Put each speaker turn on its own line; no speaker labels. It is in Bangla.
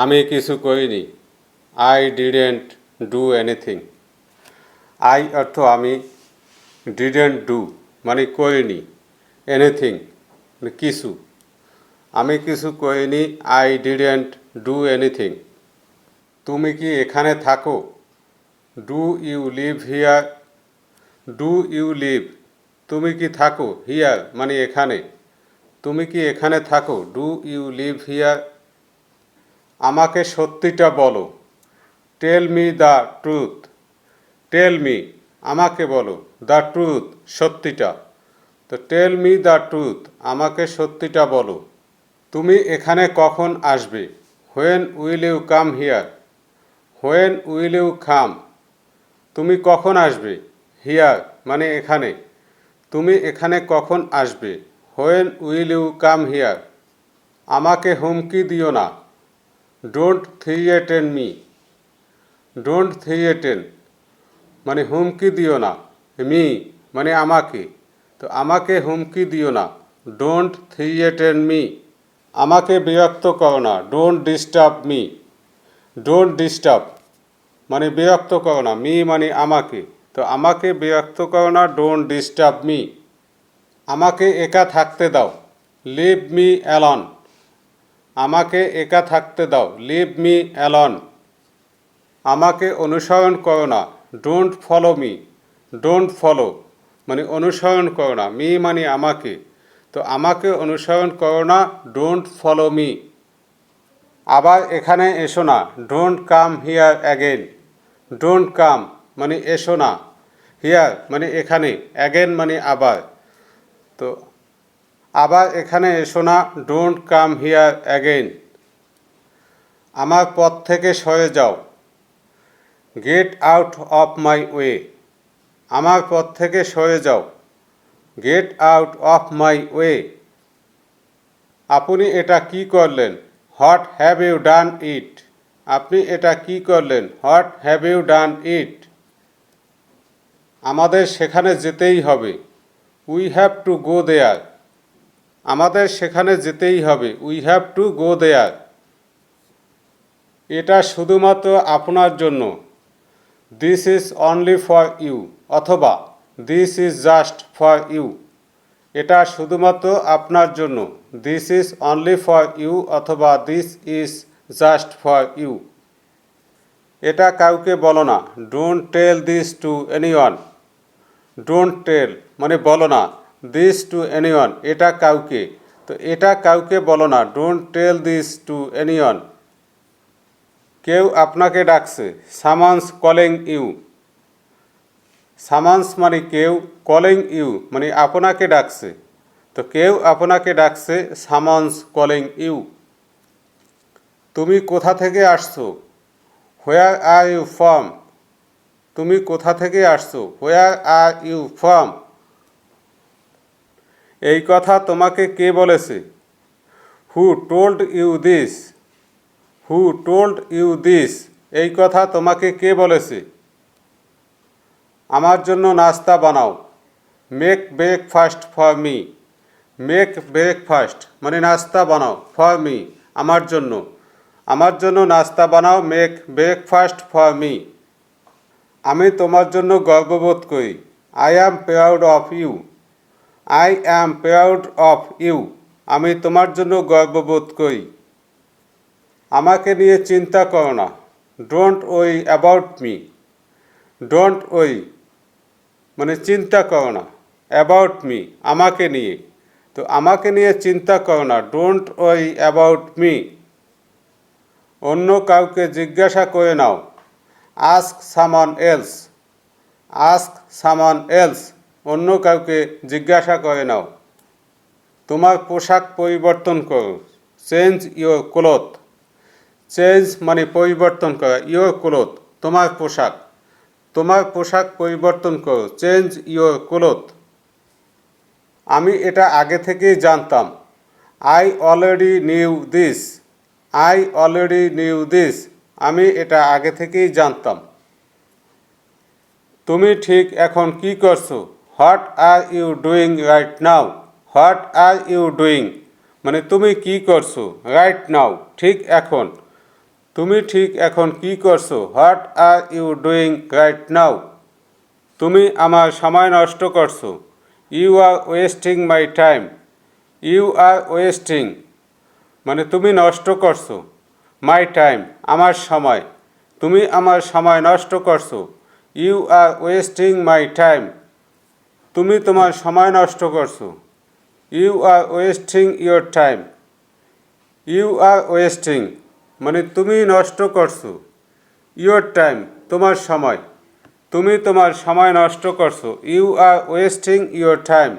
আমি কিছু করিনি। I didn't do anything. I অর্থ আমি, ডিডেন্ট ডু মানে করিনি, এনিথিং মানে কিছু। আমি কিছু করিনি। I didn't do anything. তুমি কি এখানে থাকো? Do you live here? Do you live তুমি কি থাকো, হিয়ার মানে এখানে। তুমি কি এখানে থাকো? Do you live here? আমাকে সত্যিটা বলো। Tell me the truth. Tell me আমাকে বলো, দ্য ট্রুথ সত্যিটা। তো টেল মি দ্য ট্রুথ আমাকে সত্যিটা বলো। তুমি এখানে কখন আসবে? When will you come here? When will you come তুমি কখন আসবে? হিয়ার মানে এখানে। তুমি এখানে কখন আসবে? When will you come here? আমাকে হুমকি দিও না। Don't threaten me. Don't threaten মানে হুমকি দিও না। মি মানে আমাকে। তো আমাকে হুমকি দিও না। Don't threaten me. আমাকে বিরক্ত করো না। Don't disturb me. Don't disturb মানে বিরক্ত করো না। মি মানে আমাকে। তো আমাকে বিরক্ত করো না। Don't disturb me. আমাকে একা থাকতে দাও। Leave me alone. আমাকে একা থাকতে দাও। Leave me alone. আমাকে অনুসরণ করো না। Don't follow me. Don't follow মানে অনুসরণ করো না। মি মানে আমাকে। তো আমাকে অনুসরণ করো না। Don't follow me. আবার এখানে এসো না। Don't come here again. Don't come মানে এসো না। হিয়ার মানে এখানে। অ্যাগেন মানে আবার। তো আবার এখানে এসো না। Don't come here again. আমার পথ থেকে সরে যাও। Get out of my way. আমার পথ থেকে সরে যাও। Get out of my way. আপনি এটা কি করলেন? What have you done it? আপনি এটা কি করলেন? What have you done it? আমাদের সেখানে যেতেই হবে। We have to go there. আমাদের সেখানে যেতেই হবে। We have to go there. এটা শুধুমাত্র আপনার জন্য। This is only for you অথবা this is just for you. এটা শুধুমাত্র আপনার জন্য। This is only for you অথবা this is just for you. এটা কাউকে বলো না। Don't tell this to anyone. Don't tell মানে বলো না। দিস টু এনিওয়ান এটা কাউকে। তো এটা কাউকে বলো না। Don't tell this to anyone. কেউ আপনাকে ডাকছে। Someone's calling you. সামান্স মানে কেউ, কলিং ইউ মানে আপনাকে ডাকছে। তো কেউ আপনাকে ডাকছে। Someone's calling you. তুমি কোথা থেকে আসছো? Where are you from? তুমি কোথা থেকে আসছো? Where are you from? এই কথা তোমাকে কে বলেছে? Who told you this? Who told you this এই কথা তোমাকে কে বলেছে? আমার জন্য নাস্তা বানাও। Make breakfast for me. Make breakfast মানে নাস্তা বানাও। ফর মি আমার জন্য। আমার জন্য নাস্তা বানাও। Make breakfast for me. আমি তোমার জন্য গর্ববোধ করি। I am proud of you. I am proud of you আমি তোমার জন্য গর্ববোধ করি। আমাকে নিয়ে চিন্তা করো না। Don't worry about me. Don't worry মানে চিন্তা করো না। অ্যাবাউট মি আমাকে নিয়ে। তো আমাকে নিয়ে চিন্তা করো না। Don't worry about me. অন্য কাউকে জিজ্ঞাসা করে নাও। Ask someone else. Ask someone else অন্য কাউকে জিজ্ঞাসা করে নাও। তোমার পোশাক পরিবর্তন করো। Change your cloth. চেঞ্জ মানে পরিবর্তন করা। ইয়োর ক্লথ তোমার পোশাক। তোমার পোশাক পরিবর্তন করো। Change your cloth. আমি এটা আগে থেকেই জানতাম। I already new this. I already new this আমি এটা আগে থেকেই জানতাম। তুমি ঠিক এখন কি করছো? What are you doing right now? What are you doing মানে তুমি কি করছো? রাইট নাও ঠিক এখন। তুমি ঠিক এখন কি করছো? What are you doing right now? তুমি আমার সময় নষ্ট করছো। You are wasting my time. You are wasting মানে তুমি নষ্ট করছো। মাই টাইম আমার সময়। তুমি আমার সময় নষ্ট করছো। You are wasting my time তুমি তোমার সময় নষ্ট করছো। You are wasting your time. You are wasting মানে তুমি নষ্ট করছো। ইয়োর টাইম তোমার সময়। তুমি তোমার সময় নষ্ট করছো। You are wasting your time